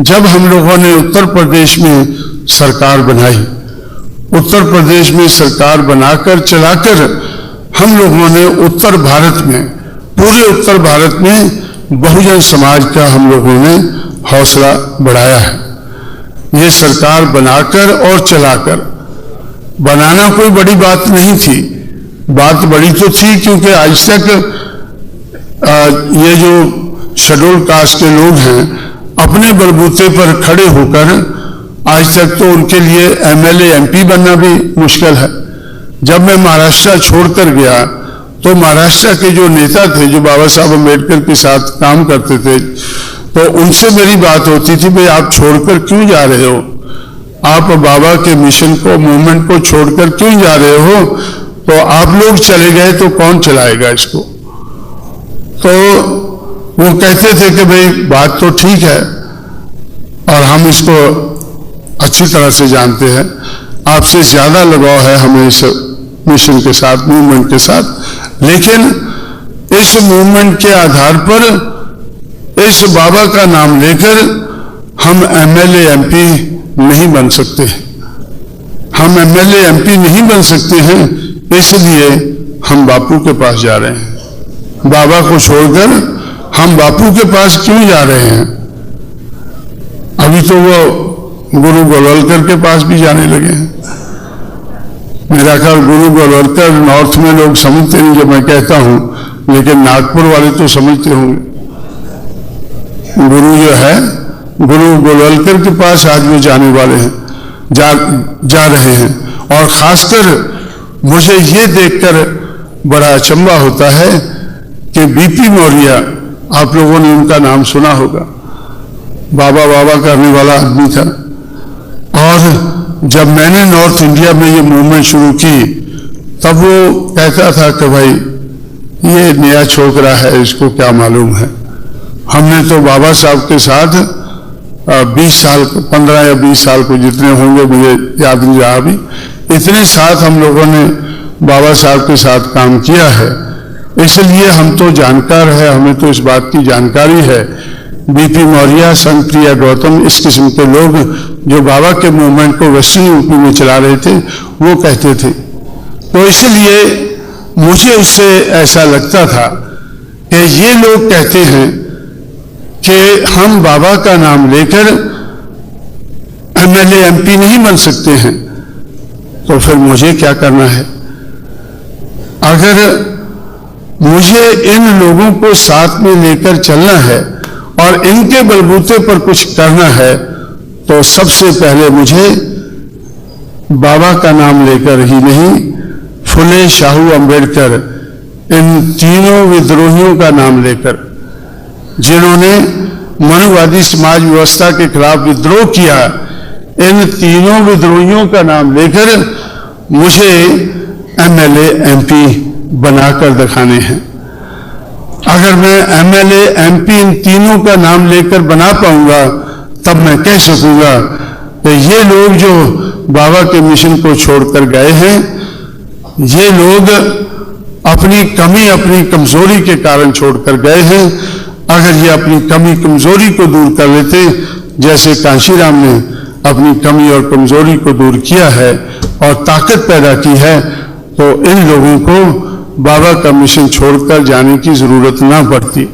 जब हम लोगों ने उत्तर प्रदेश में सरकार बनाई, उत्तर प्रदेश में सरकार बनाकर चलाकर हम लोगों ने उत्तर भारत में, पूरे उत्तर भारत में बहुजन समाज का हम लोगों ने हौसला बढ़ाया है। ये सरकार बनाकर और चलाकर, बनाना कोई बड़ी बात नहीं थी, बात बड़ी तो थी क्योंकि आज तक ये जो शेड्यूल कास्ट के लोग हैं अपने बलबूते पर खड़े होकर आज तक तो उनके लिए एमएलए एमपी बनना भी मुश्किल है। जब मैं महाराष्ट्र छोड़कर गया तो महाराष्ट्र के जो नेता थे, जो बाबा साहब अम्बेडकर के साथ काम करते थे, तो उनसे मेरी बात होती थी, भाई आप छोड़कर क्यों जा रहे हो, आप बाबा के मिशन को, मूवमेंट को छोड़कर क्यों जा रहे हो, तो आप लोग चले गए तो कौन चलाएगा इसको। तो वो कहते थे कि भाई बात तो ठीक है और हम इसको अच्छी तरह से जानते हैं, आपसे ज्यादा लगाव है हमें इस मिशन के साथ, मूवमेंट के साथ, लेकिन इस मूवमेंट के आधार पर इस बाबा का नाम लेकर हम एमएलए एमपी नहीं बन सकते। हम एमएलए एमपी नहीं बन सकते हैं, इसलिए हम बापू के पास जा रहे हैं। बाबा को छोड़कर हम बापू के पास क्यों जा रहे हैं। अभी तो वो गुरु गोलवलकर के पास भी जाने लगे हैं। मेरा ख्याल गुरु गोलवलकर नॉर्थ में लोग समझते नहीं जब मैं कहता हूं, लेकिन नागपुर वाले तो समझते होंगे। गुरु जो है, गुरु गोलवलकर के पास आज वो जाने वाले हैं, जा रहे हैं। और खासकर मुझे ये देखकर बड़ा अचंभा होता है कि बीपी मौर्य, आप लोगों ने उनका नाम सुना होगा, बाबा बाबा करने वाला आदमी था। और जब मैंने नॉर्थ इंडिया में ये मूवमेंट शुरू की तब वो कहता था कि भाई ये नया छोकरा है, इसको क्या मालूम है। हमने तो बाबा साहब के साथ 20 साल, 15 या 20 साल को जितने होंगे मुझे याद नहीं रहा अभी, इतने साथ हम लोगों ने बाबा साहब के साथ काम किया है, इसलिए हम तो जानकार है, हमें तो इस बात की जानकारी है। बीपी मौर्य, संत प्रिया गौतम, इस किस्म के लोग जो बाबा के मूवमेंट को वेस्टर्न यूपी में चला रहे थे, वो कहते थे। तो इसलिए मुझे उससे ऐसा लगता था कि ये लोग कहते हैं कि हम बाबा का नाम लेकर एमएलए एमपी नहीं बन सकते हैं, तो फिर मुझे क्या करना है। अगर मुझे इन लोगों को साथ में लेकर चलना है और इनके बलबूते पर कुछ करना है, तो सबसे पहले मुझे बाबा का नाम लेकर ही नहीं, फुले, शाहू, अम्बेडकर, इन तीनों विद्रोहियों का नाम लेकर, जिन्होंने मनुवादी समाज व्यवस्था के खिलाफ विद्रोह किया, इन तीनों विद्रोहियों का नाम लेकर मुझे एमएलए एमपी बनाकर दिखाने हैं। अगर मैं एमएलए एमपी इन तीनों का नाम लेकर बना पाऊंगा, तब मैं कह सकूंगा कि ये लोग जो बाबा के मिशन को छोड़कर गए हैं, ये लोग अपनी कमी, अपनी कमजोरी के कारण छोड़कर गए हैं। अगर ये अपनी कमी कमजोरी को दूर कर लेते, जैसे कांशीराम ने अपनी कमी और कमजोरी को दूर किया है और ताकत पैदा की है, तो इन लोगों को बाबा का मिशन छोड़कर जाने की जरूरत ना पड़ती।